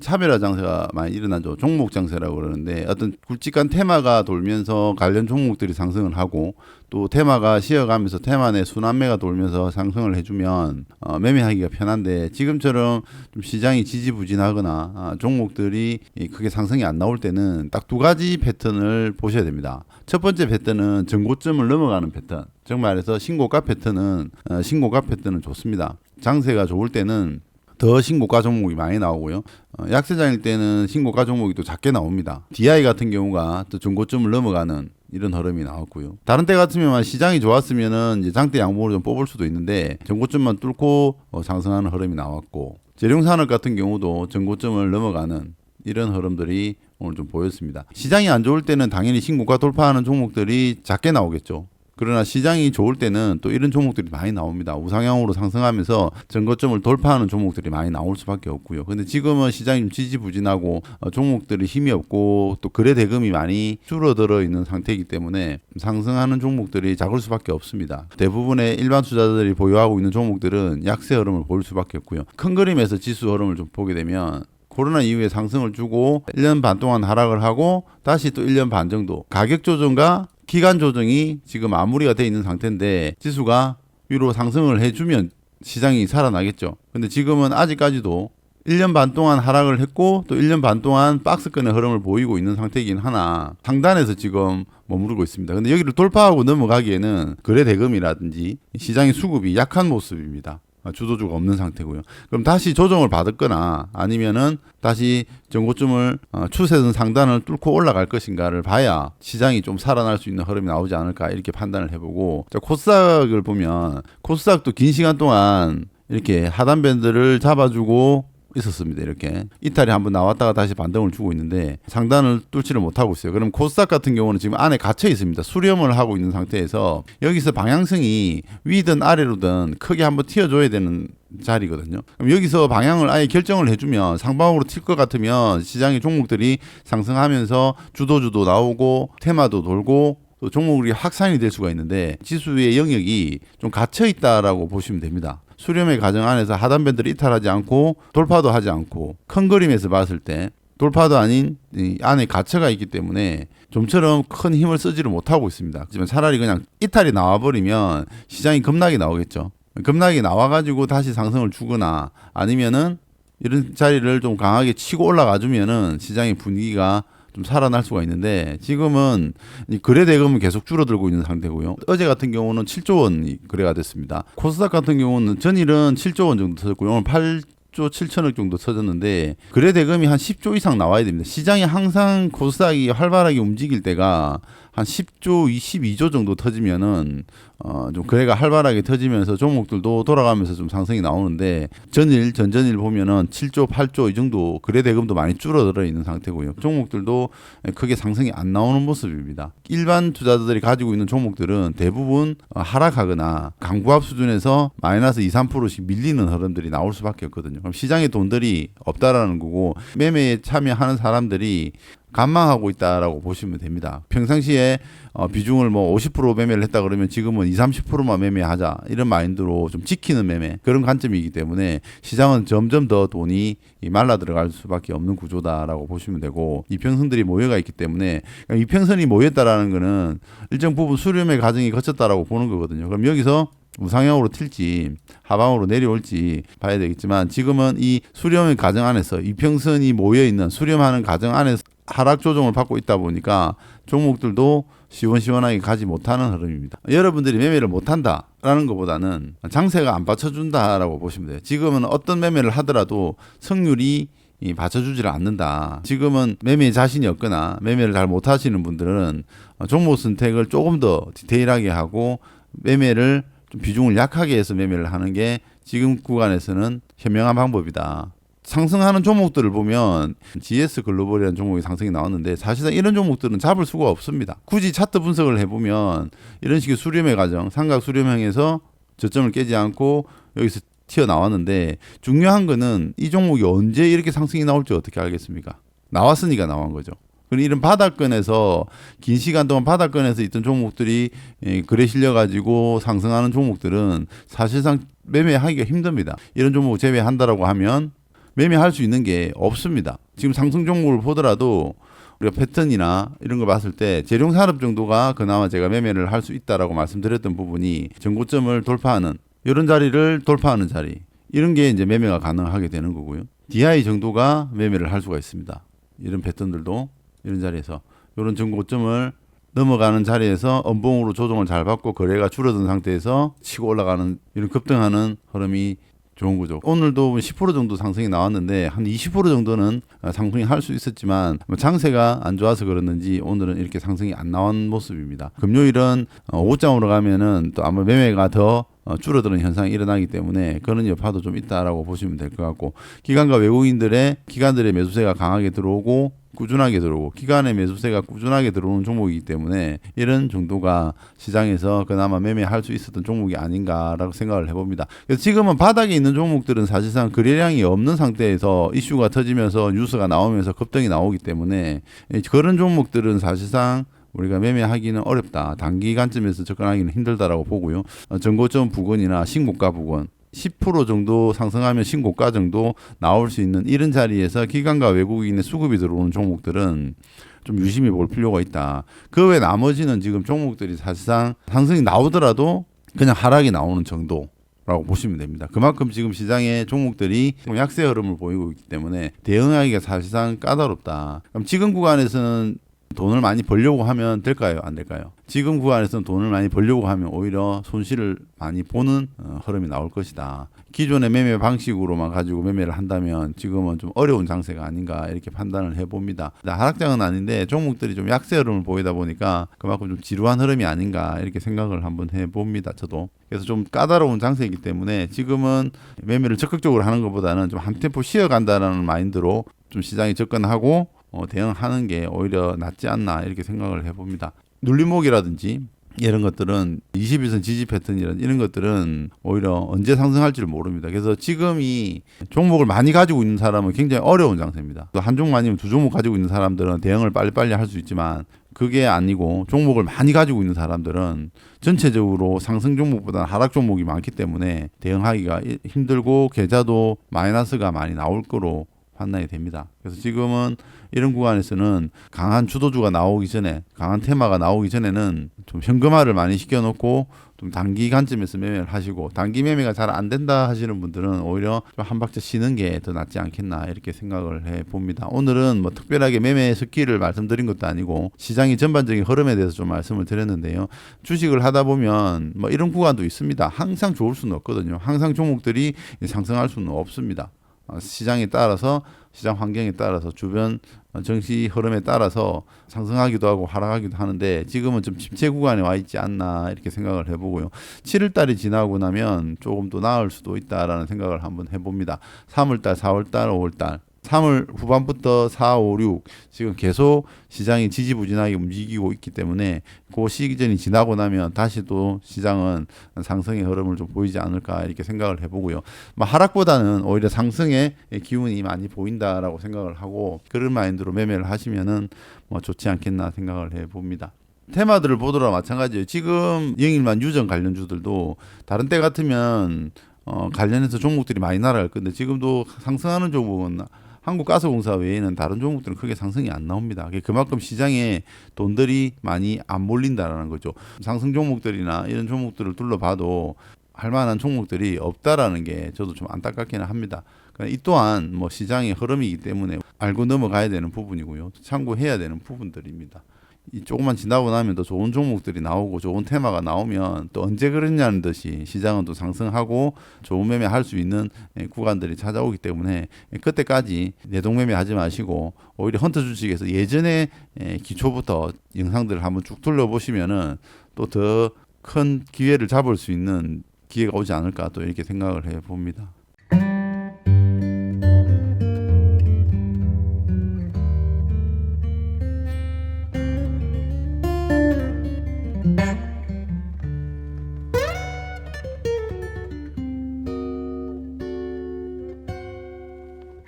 차별화 장세가 많이 일어나죠. 종목 장세라고 그러는데 어떤 굵직한 테마가 돌면서 관련 종목들이 상승을 하고 또 테마가 쉬어가면서 테마 내 순환매가 돌면서 상승을 해주면 매매하기가 편한데 지금처럼 좀 시장이 지지부진하거나 종목들이 크게 상승이 안 나올 때는 딱 두 가지 패턴을 보셔야 됩니다. 첫 번째 패턴은 전고점을 넘어가는 패턴. 즉 말해서 신고가 패턴은 좋습니다. 장세가 좋을 때는 더 신고가 종목이 많이 나오고요. 약세장일 때는 신고가 종목이 또 작게 나옵니다. DI 같은 경우가 또 전고점을 넘어가는 이런 흐름이 나왔고요. 다른 때 같으면 시장이 좋았으면은 이제 장대 양봉으로 좀 뽑을 수도 있는데 전고점만 뚫고 상승하는 흐름이 나왔고, 재룡산업 같은 경우도 전고점을 넘어가는 이런 흐름들이 오늘 좀 보였습니다. 시장이 안 좋을 때는 당연히 신고가 돌파하는 종목들이 작게 나오겠죠. 그러나 시장이 좋을 때는 또 이런 종목들이 많이 나옵니다. 우상향으로 상승하면서 전고점을 돌파하는 종목들이 많이 나올 수밖에 없고요. 근데 지금은 시장이 좀 지지부진하고 종목들이 힘이 없고 또 거래 대금이 많이 줄어들어 있는 상태이기 때문에 상승하는 종목들이 작을 수밖에 없습니다. 대부분의 일반 투자자들이 보유하고 있는 종목들은 약세 흐름을 보일 수밖에 없고요. 큰 그림에서 지수 흐름을 좀 보게 되면 코로나 이후에 상승을 주고 1년 반 동안 하락을 하고 다시 또 1년 반 정도 가격 조정과 기간 조정이 지금 마무리가 돼 있는 상태인데 지수가 위로 상승을 해주면 시장이 살아나겠죠. 근데 지금은 아직까지도 1년 반 동안 하락을 했고 또 1년 반 동안 박스권의 흐름을 보이고 있는 상태이긴 하나 상단에서 지금 머무르고 있습니다. 근데 여기를 돌파하고 넘어가기에는 거래 대금이라든지 시장의 수급이 약한 모습입니다. 주도주가 없는 상태고요. 그럼 다시 조정을 받았거나 아니면은 다시 전고점을 추세선 상단을 뚫고 올라갈 것인가를 봐야 시장이 좀 살아날 수 있는 흐름이 나오지 않을까 이렇게 판단을 해보고, 자, 코스닥을 보면 코스닥도 긴 시간 동안 이렇게 하단 밴드를 잡아주고 있었습니다. 이렇게 이탈이 한번 나왔다가 다시 반등을 주고 있는데 상단을 뚫지를 못하고 있어요. 그럼 코스닥 같은 경우는 지금 안에 갇혀 있습니다. 수렴을 하고 있는 상태에서 여기서 방향성이 위든 아래로든 크게 한번 튀어줘야 되는 자리거든요. 그럼 여기서 방향을 아예 결정을 해주면 상방으로 튈 것 같으면 시장의 종목들이 상승하면서 주도주도 나오고 테마도 돌고 또 종목이 확산이 될 수가 있는데 지수의 영역이 좀 갇혀 있다라고 보시면 됩니다. 수렴의 과정 안에서 하단 밴드를 이탈하지 않고 돌파도 하지 않고 큰 그림에서 봤을 때 돌파도 아닌 이 안에 갇혀가 있기 때문에 좀처럼 큰 힘을 쓰지를 못하고 있습니다. 하지만 차라리 그냥 이탈이 나와버리면 시장이 급락이 나오겠죠. 급락이 나와가지고 다시 상승을 주거나 아니면은 이런 자리를 좀 강하게 치고 올라가 주면은 시장의 분위기가 좀 살아날 수가 있는데 지금은 거래 대금은 계속 줄어들고 있는 상태고요. 어제 같은 경우는 7조 원 거래가 됐습니다. 코스닥 같은 경우는 전일은 7조 원 정도 터졌고요. 오늘 8조 7천억 정도 터졌는데 거래 대금이 한 10조 이상 나와야 됩니다. 시장이 항상 코스닥이 활발하게 움직일 때가 한 10조, 22조 정도 터지면은 좀 거래가 활발하게 터지면서 종목들도 돌아가면서 좀 상승이 나오는데 전일, 전전일 보면은 7조, 8조 이 정도 거래 대금도 많이 줄어들어 있는 상태고요. 종목들도 크게 상승이 안 나오는 모습입니다. 일반 투자자들이 가지고 있는 종목들은 대부분 하락하거나 강보합 수준에서 마이너스 2, 3%씩 밀리는 흐름들이 나올 수밖에 없거든요. 그럼 시장에 돈들이 없다라는 거고 매매에 참여하는 사람들이 간망하고 있다라고 보시면 됩니다. 평상시에 비중을 뭐 50% 매매를 했다 그러면 지금은 20, 30%만 매매하자 이런 마인드로 좀 지키는 매매 그런 관점이기 때문에 시장은 점점 더 돈이 말라 들어갈 수밖에 없는 구조다라고 보시면 되고 이평선들이 모여가 있기 때문에 이평선이 모였다라는 거는 일정 부분 수렴의 과정이 거쳤다라고 보는 거거든요. 그럼 여기서 우상향으로 튈지 하방으로 내려올지 봐야 되겠지만 지금은 이 수렴의 과정 안에서 이평선이 모여있는 수렴하는 과정 안에서 하락 조정을 받고 있다 보니까 종목들도 시원시원하게 가지 못하는 흐름입니다. 여러분들이 매매를 못한다라는 것보다는 장세가 안 받쳐준다라고 보시면 돼요. 지금은 어떤 매매를 하더라도 성률이 받쳐주지를 않는다. 지금은 매매에 자신이 없거나 매매를 잘 못하시는 분들은 종목 선택을 조금 더 디테일하게 하고 매매를 좀 비중을 약하게 해서 매매를 하는 게 지금 구간에서는 현명한 방법이다. 상승하는 종목들을 보면 GS 글로벌이라는 종목이 상승이 나왔는데 사실상 이런 종목들은 잡을 수가 없습니다. 굳이 차트 분석을 해보면 이런 식의 수렴의 과정, 삼각 수렴형에서 저점을 깨지 않고 여기서 튀어나왔는데 중요한 거는 이 종목이 언제 이렇게 상승이 나올지 어떻게 알겠습니까? 나왔으니까 나온 거죠. 그리고 이런 바닥권에서 긴 시간 동안 바닥권에서 있던 종목들이 거래 실려 가지고 상승하는 종목들은 사실상 매매하기가 힘듭니다. 이런 종목 제외한다라고 하면 매매할 수 있는 게 없습니다. 지금 상승 종목을 보더라도 우리가 패턴이나 이런 걸 봤을 때 재룡산업 정도가 그나마 제가 매매를 할 수 있다라고 말씀드렸던 부분이 전고점을 돌파하는 이런 자리를 돌파하는 자리, 이런 게 이제 매매가 가능하게 되는 거고요. DI 정도가 매매를 할 수가 있습니다. 이런 패턴들도 이런 자리에서 이런 전고점을 넘어가는 자리에서 음봉으로 조정을 잘 받고 거래가 줄어든 상태에서 치고 올라가는 이런 급등하는 흐름이 좋은 거죠. 오늘도 10% 정도 상승이 나왔는데 한 20% 정도는 상승이 할 수 있었지만 장세가 안 좋아서 그랬는지 오늘은 이렇게 상승이 안 나온 모습입니다. 금요일은 오후장으로 가면은 또 아마 매매가 더 줄어드는 현상이 일어나기 때문에 그런 여파도 좀 있다라고 보시면 될 것 같고, 기관과 외국인들의 기관들의 매수세가 강하게 들어오고 꾸준하게 들어오고 기관의 매수세가 꾸준하게 들어오는 종목이기 때문에 이런 정도가 시장에서 그나마 매매할 수 있었던 종목이 아닌가라고 생각을 해봅니다. 그래서 지금은 바닥에 있는 종목들은 사실상 거래량이 없는 상태에서 이슈가 터지면서 뉴스가 나오면서 급등이 나오기 때문에 그런 종목들은 사실상 우리가 매매하기는 어렵다. 단기간쯤에서 접근하기는 힘들다라고 보고요. 전고점 부근이나 신고가 부근 10% 정도 상승하면 신고가 정도 나올 수 있는 이런 자리에서 기관과 외국인의 수급이 들어오는 종목들은 좀 유심히 볼 필요가 있다. 그 외 나머지는 지금 종목들이 사실상 상승이 나오더라도 그냥 하락이 나오는 정도라고 보시면 됩니다. 그만큼 지금 시장의 종목들이 약세 흐름을 보이고 있기 때문에 대응하기가 사실상 까다롭다. 그럼 지금 구간에서는 돈을 많이 벌려고 하면 될까요? 안 될까요? 지금 구간에서는 돈을 많이 벌려고 하면 오히려 손실을 많이 보는 흐름이 나올 것이다. 기존의 매매 방식으로만 가지고 매매를 한다면 지금은 좀 어려운 장세가 아닌가 이렇게 판단을 해봅니다. 하락장은 아닌데 종목들이 좀 약세 흐름을 보이다 보니까 그만큼 좀 지루한 흐름이 아닌가 이렇게 생각을 한번 해봅니다. 저도. 그래서 좀 까다로운 장세이기 때문에 지금은 매매를 적극적으로 하는 것보다는 좀 한 템포 쉬어간다라는 마인드로 좀 시장에 접근하고 대응하는 게 오히려 낫지 않나 이렇게 생각을 해봅니다. 눌림목이라든지 이런 것들은 21선 지지 패턴이라든지 이런 것들은 오히려 언제 상승할지를 모릅니다. 그래서 지금 이 종목을 많이 가지고 있는 사람은 굉장히 어려운 장세입니다. 한 종목 아니면 두 종목 가지고 있는 사람들은 대응을 빨리빨리 할 수 있지만 그게 아니고 종목을 많이 가지고 있는 사람들은 전체적으로 상승 종목보다 하락 종목이 많기 때문에 대응하기가 힘들고 계좌도 마이너스가 많이 나올 거로 판단이 됩니다. 그래서 지금은 이런 구간에서는 강한 주도주가 나오기 전에, 강한 테마가 나오기 전에는 좀 현금화를 많이 시켜놓고 좀 단기 관점에서 매매를 하시고, 단기 매매가 잘 안 된다 하시는 분들은 오히려 좀 한 박자 쉬는 게 더 낫지 않겠나 이렇게 생각을 해봅니다. 오늘은 뭐 특별하게 매매 스킬을 말씀드린 것도 아니고 시장의 전반적인 흐름에 대해서 좀 말씀을 드렸는데요. 주식을 하다 보면 뭐 이런 구간도 있습니다. 항상 좋을 수는 없거든요. 항상 종목들이 상승할 수는 없습니다. 시장에 따라서, 시장 환경에 따라서, 주변 정시 흐름에 따라서 상승하기도 하고 하락하기도 하는데 지금은 좀 침체 구간에 와 있지 않나 이렇게 생각을 해보고요. 7월달이 지나고 나면 조금 더 나을 수도 있다라는 생각을 한번 해봅니다. 3월달, 4월달, 5월달 3월 후반부터 4, 5, 6 지금 계속 시장이 지지부진하게 움직이고 있기 때문에 그 시기전이 지나고 나면 다시 또 시장은 상승의 흐름을 좀 보이지 않을까 이렇게 생각을 해보고요. 하락보다는 오히려 상승의 기운이 많이 보인다라고 생각을 하고 그런 마인드로 매매를 하시면은 좋지 않겠나 생각을 해봅니다. 테마들을 보더라도 마찬가지예요. 지금 영일만 유전 관련주들도 다른 때 같으면 관련해서 종목들이 많이 날아갈 건데 지금도 상승하는 종목은 한국가스공사 외에는 다른 종목들은 크게 상승이 안 나옵니다. 그만큼 시장에 돈들이 많이 안 몰린다라는 거죠. 상승 종목들이나 이런 종목들을 둘러봐도 할 만한 종목들이 없다라는 게 저도 좀 안타깝기는 합니다. 이 또한 시장의 흐름이기 때문에 알고 넘어가야 되는 부분이고요. 참고해야 되는 부분들입니다. 이 조금만 지나고 나면 더 좋은 종목들이 나오고 좋은 테마가 나오면 또 언제 그랬냐는 듯이 시장은 또 상승하고 좋은 매매 할 수 있는 구간들이 찾아오기 때문에 그때까지 내동매매 하지 마시고 오히려 헌터 주식에서 예전에 기초부터 영상들을 한번 쭉 돌려보시면은 또 더 큰 기회를 잡을 수 있는 기회가 오지 않을까 또 이렇게 생각을 해봅니다.